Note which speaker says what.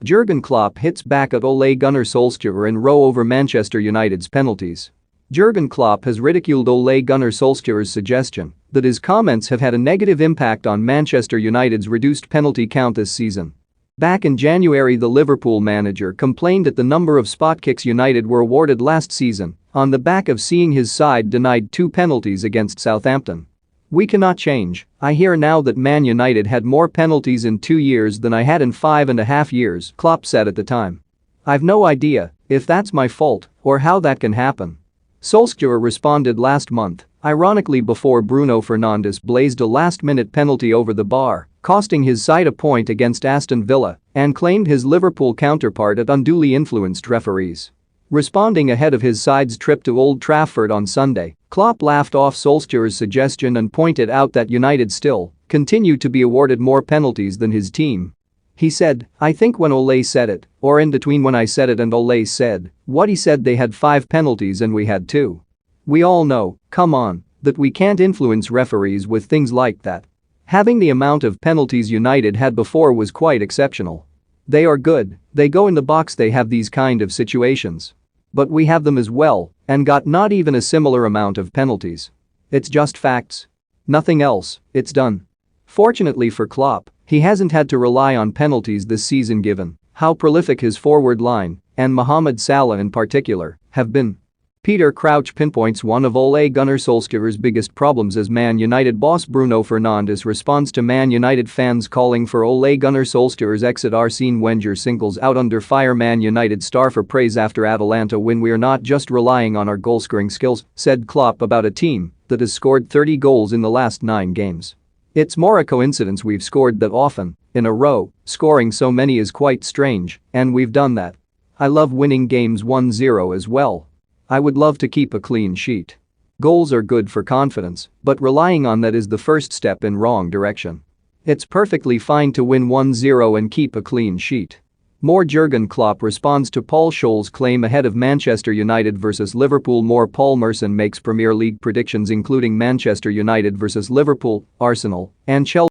Speaker 1: Jurgen Klopp hits back at Ole Gunnar Solskjaer in row over Manchester United's penalties. Jurgen Klopp has ridiculed Ole Gunnar Solskjaer's suggestion that his comments have had a negative impact on Manchester United's reduced penalty count this season. Back in January, the Liverpool manager complained at the number of spot kicks United were awarded last season on the back of seeing his side denied 2 penalties against Southampton. "We cannot change. I hear now that Man United had more penalties in 2 years than I had in 5.5 years," Klopp said at the time. "I've no idea if that's my fault or how that can happen." Solskjaer responded last month, ironically before Bruno Fernandes blazed a last-minute penalty over the bar, costing his side a point against Aston Villa, and claimed his Liverpool counterpart had unduly influenced referees. Responding ahead of his side's trip to Old Trafford on Sunday, Klopp laughed off Solskjaer's suggestion and pointed out that United still continue to be awarded more penalties than his team. He said, "I think when Ole said it, or in between when I said it and Ole said what he said, they had 5 penalties and we had 2. We all know, come on, that we can't influence referees with things like that. Having the amount of penalties United had before was quite exceptional. They are good, they go in the box, they have these kind of situations. But we have them as well and got not even a similar amount of penalties. It's just facts. Nothing else, it's done." Fortunately for Klopp, he hasn't had to rely on penalties this season given how prolific his forward line, and Mohamed Salah in particular, have been. Peter Crouch pinpoints one of Ole Gunnar Solskjaer's biggest problems as Man United boss Bruno Fernandes responds to Man United fans calling for Ole Gunnar Solskjaer's exit. Arsene Wenger singles out under fire Man United star for praise after Atalanta win. "We are not just relying on our goal-scoring skills," said Klopp about a team that has scored 30 goals in the last 9 games. "It's more a coincidence we've scored that often in a row. Scoring so many is quite strange, and we've done that. I love winning games 1-0 as well. I would love to keep a clean sheet. Goals are good for confidence, but relying on that is the first step in wrong direction. It's perfectly fine to win 1-0 and keep a clean sheet." More Jurgen Klopp responds to Paul Scholes' claim ahead of Manchester United vs Liverpool. More Paul Merson makes Premier League predictions including Manchester United vs Liverpool, Arsenal, and Chelsea.